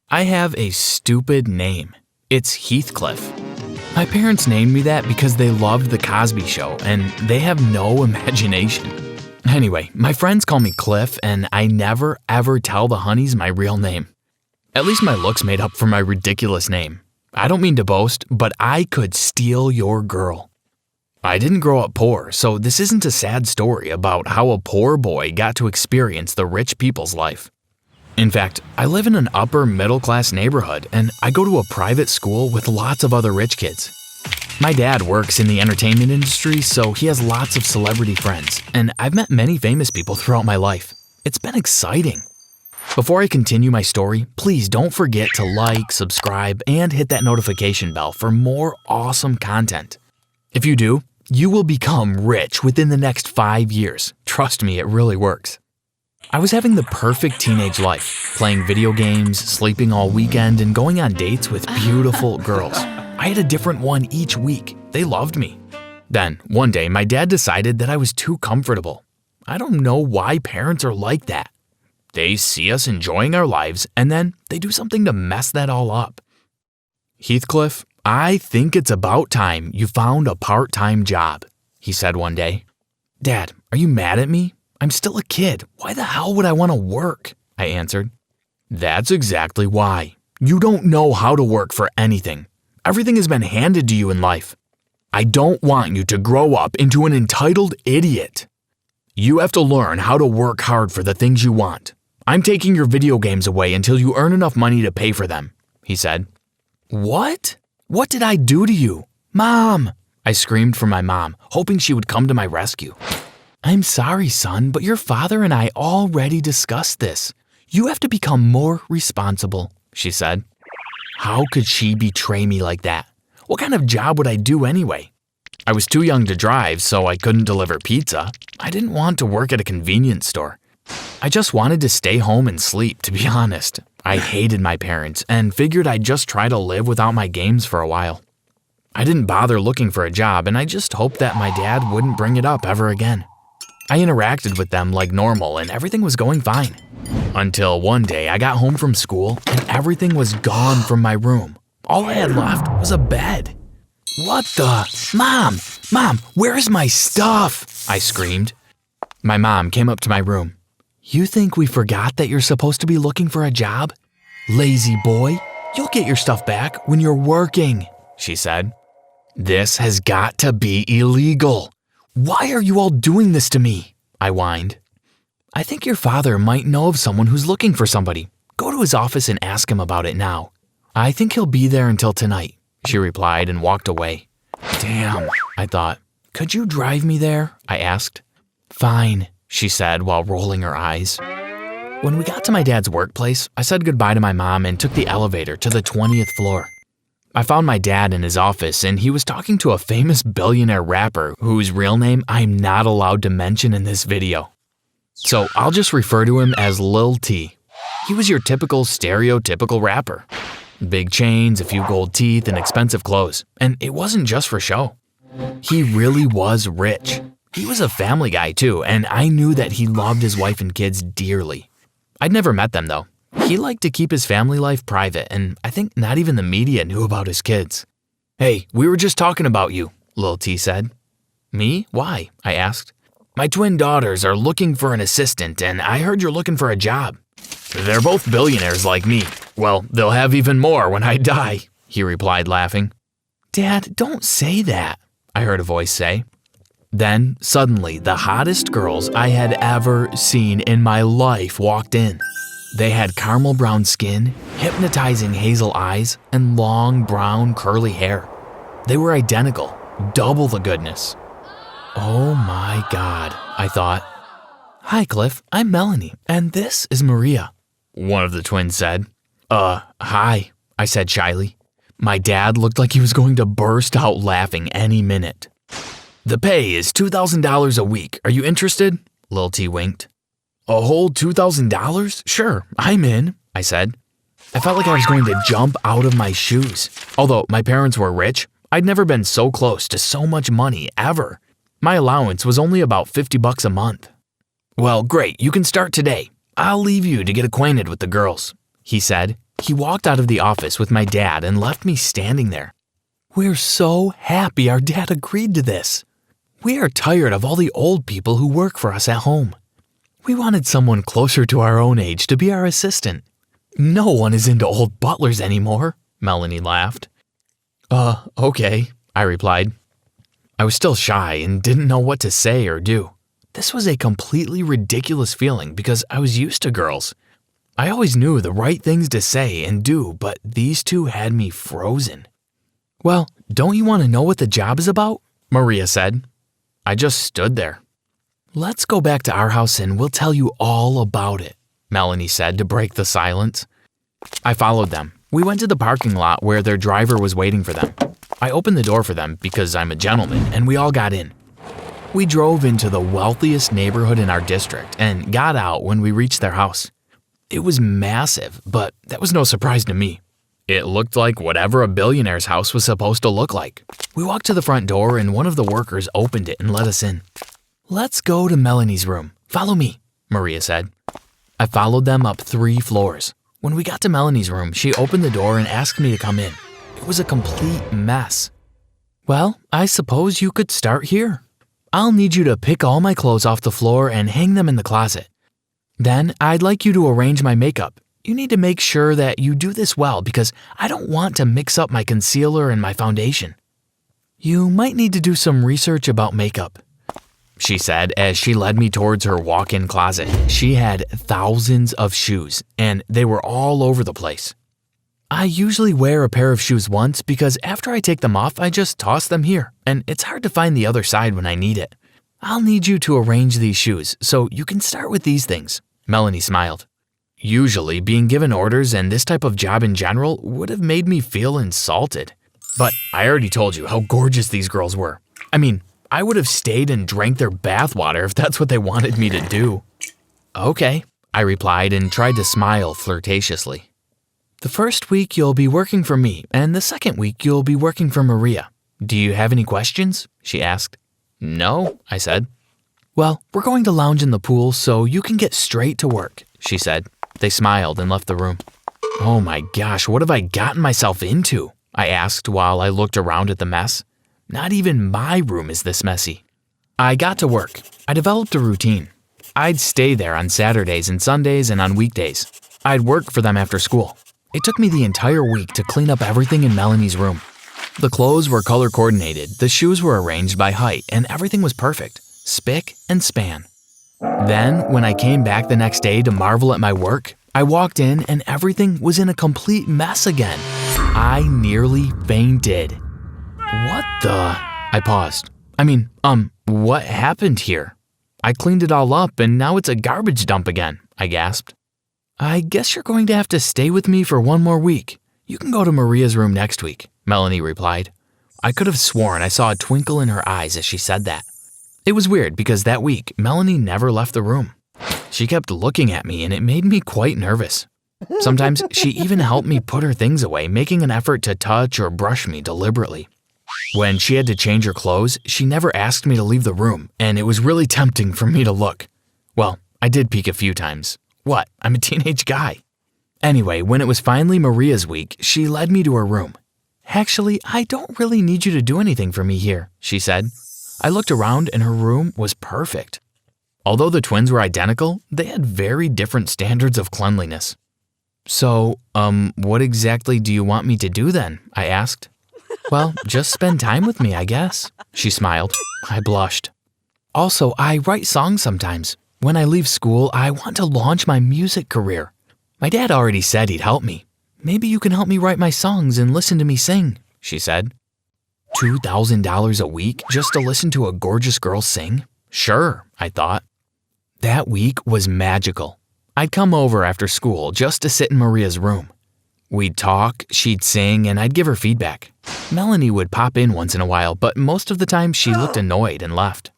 I have a stupid name. It's Heathcliff. My parents named me that because they loved the Cosby Show and they have no imagination. Anyway, my friends call me Cliff and I never ever tell the honeys my real name. At least my looks made up for my ridiculous name. I don't mean to boast, but I could steal your girl. I didn't grow up poor, so this isn't a sad story about how a poor boy got to experience the rich people's life. In fact, I live in an upper middle class neighborhood and I go to a private school with lots of other rich kids. My dad works in the entertainment industry, so he has lots of celebrity friends, and I've met many famous people throughout my life. It's been exciting. Before I continue my story, please don't forget to like, subscribe, and hit that notification bell for more awesome content. If you do, you will become rich within the next 5 years. Trust me, it really works. I was having the perfect teenage life, playing video games, sleeping all weekend, and going on dates with beautiful girls. I had a different one each week. They loved me. Then, one day, my dad decided that I was too comfortable. I don't know why parents are like that. They see us enjoying our lives, and then they do something to mess that all up. Heathcliff, I think it's about time you found a part-time job, he said one day. Dad, are you mad at me? I'm still a kid. Why the hell would I want to work? I answered. That's exactly why. You don't know how to work for anything. Everything has been handed to you in life. I don't want you to grow up into an entitled idiot. You have to learn how to work hard for the things you want. I'm taking your video games away until you earn enough money to pay for them, he said. What? What did I do to you? Mom! I screamed for my mom, hoping she would come to my rescue. I'm sorry, son, but your father and I already discussed this. You have to become more responsible, she said. How could she betray me like that? What kind of job would I do anyway? I was too young to drive, so I couldn't deliver pizza. I didn't want to work at a convenience store. I just wanted to stay home and sleep, to be honest. I hated my parents and figured I'd just try to live without my games for a while. I didn't bother looking for a job, and I just hoped that my dad wouldn't bring it up ever again. I interacted with them like normal and everything was going fine. Until one day I got home from school and everything was gone from my room. All I had left was a bed. What the? Mom, where is my stuff? I screamed. My mom came up to my room. You think we forgot that you're supposed to be looking for a job? Lazy boy, you'll get your stuff back when you're working, she said. This has got to be illegal. Why are you all doing this to me? I whined. I think your father might know of someone who's looking for somebody. Go to his office and ask him about it now. I think he'll be there until tonight, she replied and walked away. Damn, I thought. Could you drive me there? I asked. Fine, she said while rolling her eyes. When we got to my dad's workplace, I said goodbye to my mom and took the elevator to the 20th floor. I found my dad in his office and he was talking to a famous billionaire rapper whose real name I'm not allowed to mention in this video. So I'll just refer to him as Lil T. He was your typical stereotypical rapper. Big chains, a few gold teeth, and expensive clothes. And it wasn't just for show. He really was rich. He was a family guy too, and I knew that he loved his wife and kids dearly. I'd never met them though. He liked to keep his family life private, and I think not even the media knew about his kids. Hey, we were just talking about you, Lil T said. Me? Why? I asked. My twin daughters are looking for an assistant, and I heard you're looking for a job. They're both billionaires like me. Well, they'll have even more when I die, he replied, laughing. Dad, don't say that, I heard a voice say. Then, suddenly, the hottest girls I had ever seen in my life walked in. They had caramel brown skin, hypnotizing hazel eyes, and long brown curly hair. They were identical, double the goodness. Oh my God, I thought. Hi Cliff, I'm Melanie, and this is Maria, one of the twins said. Hi, I said shyly. My dad looked like he was going to burst out laughing any minute. The pay is $2,000 a week. Are you interested? Lil T winked. A whole $2,000? Sure, I'm in, I said. I felt like I was going to jump out of my shoes. Although my parents were rich, I'd never been so close to so much money ever. My allowance was only about $50 a month. Well, great, you can start today. I'll leave you to get acquainted with the girls. he said. He walked out of the office with my dad and left me standing there. We're so happy our dad agreed to this. We are tired of all the old people who work for us at home. We wanted someone closer to our own age to be our assistant. No one is into old butlers anymore, Melanie laughed. Okay, I replied. I was still shy and didn't know what to say or do. This was a completely ridiculous feeling because I was used to girls. I always knew the right things to say and do, but these two had me frozen. Well, don't you want to know what the job is about? Maria said. I just stood there. Let's go back to our house and we'll tell you all about it, Melanie said to break the silence. I followed them. We went to the parking lot where their driver was waiting for them. I opened the door for them because I'm a gentleman, and we all got in. We drove into the wealthiest neighborhood in our district and got out when we reached their house. It was massive, but that was no surprise to me. It looked like whatever a billionaire's house was supposed to look like. We walked to the front door and one of the workers opened it and let us in. Let's go to Melanie's room. Follow me, Maria said. I followed them up 3 floors. When we got to Melanie's room, she opened the door and asked me to come in. It was a complete mess. Well, I suppose you could start here. I'll need you to pick all my clothes off the floor and hang them in the closet. Then I'd like you to arrange my makeup. You need to make sure that you do this well because I don't want to mix up my concealer and my foundation. You might need to do some research about makeup, she said as she led me towards her walk-in closet. She had thousands of shoes, and they were all over the place. I usually wear a pair of shoes once because after I take them off, I just toss them here, and it's hard to find the other side when I need it. I'll need you to arrange these shoes, so you can start with these things. Melanie smiled. Usually, being given orders and this type of job in general would have made me feel insulted. But I already told you how gorgeous these girls were. I mean, I would have stayed and drank their bathwater if that's what they wanted me to do. Okay, I replied and tried to smile flirtatiously. The first week you'll be working for me, and the second week you'll be working for Maria. Do you have any questions? She asked. No, I said. Well, we're going to lounge in the pool so you can get straight to work, she said. They smiled and left the room. Oh my gosh, what have I gotten myself into? I asked while I looked around at the mess. Not even my room is this messy. I got to work. I developed a routine. I'd stay there on Saturdays and Sundays and on weekdays. I'd work for them after school. It took me the entire week to clean up everything in Melanie's room. The clothes were color coordinated, the shoes were arranged by height, and everything was perfect, spick and span. Then, when I came back the next day to marvel at my work, I walked in and everything was in a complete mess again. I nearly fainted. What the? I paused. What happened here? I cleaned it all up and now it's a garbage dump again, I gasped. I guess you're going to have to stay with me for 1 more week. You can go to Maria's room next week, Melanie replied. I could have sworn I saw a twinkle in her eyes as she said that. It was weird because that week, Melanie never left the room. She kept looking at me and it made me quite nervous. Sometimes she even helped me put her things away, making an effort to touch or brush me deliberately. When she had to change her clothes, she never asked me to leave the room, and it was really tempting for me to look. Well, I did peek a few times. What? I'm a teenage guy. Anyway, when it was finally Maria's week, she led me to her room. Actually, I don't really need you to do anything for me here, she said. I looked around and her room was perfect. Although the twins were identical, they had very different standards of cleanliness. So, what exactly do you want me to do then? I asked. Well, just spend time with me, I guess, she smiled. I blushed. Also, I write songs sometimes. When I leave school, I want to launch my music career. My dad already said he'd help me. Maybe you can help me write my songs and listen to me sing, she said. $2,000 a week just to listen to a gorgeous girl sing? Sure, I thought. That week was magical. I'd come over after school just to sit in Maria's room. We'd talk, she'd sing, and I'd give her feedback. Melanie would pop in once in a while, but most of the time she looked annoyed and left.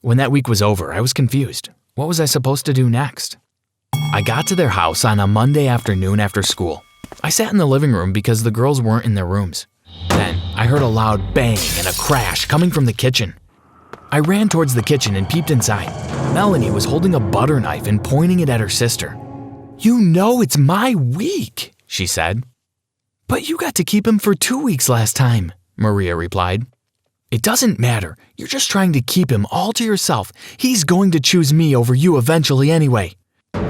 When that week was over, I was confused. What was I supposed to do next? I got to their house on a Monday afternoon after school. I sat in the living room because the girls weren't in their rooms. Then I heard a loud bang and a crash coming from the kitchen. I ran towards the kitchen and peeped inside. Melanie was holding a butter knife and pointing it at her sister. You know it's my week, she said. But you got to keep him for 2 weeks last time, Maria replied. It doesn't matter. You're just trying to keep him all to yourself. He's going to choose me over you eventually anyway.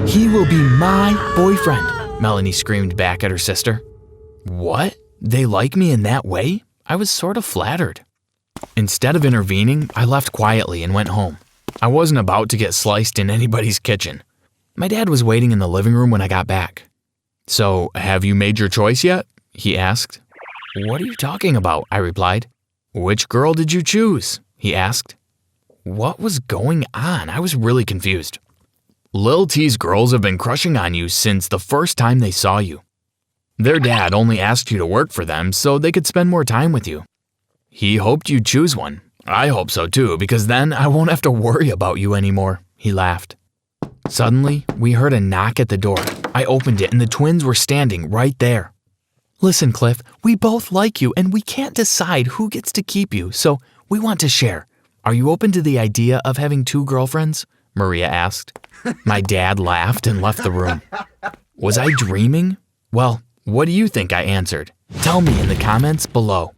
He will be my boyfriend, Melanie screamed back at her sister. What? They like me in that way? I was sort of flattered. Instead of intervening, I left quietly and went home. I wasn't about to get sliced in anybody's kitchen. My dad was waiting in the living room when I got back. So, have you made your choice yet? He asked. What are you talking about? I replied. Which girl did you choose? He asked. What was going on? I was really confused. Lil T's girls have been crushing on you since the first time they saw you. Their dad only asked you to work for them so they could spend more time with you. He hoped you'd choose one. I hope so too, because then I won't have to worry about you anymore, he laughed. Suddenly, we heard a knock at the door. I opened it and the twins were standing right there. Listen, Cliff, we both like you and we can't decide who gets to keep you, so we want to share. Are you open to the idea of having 2 girlfriends? Maria asked. My dad laughed and left the room. Was I dreaming? Well, what do you think I answered? Tell me in the comments below.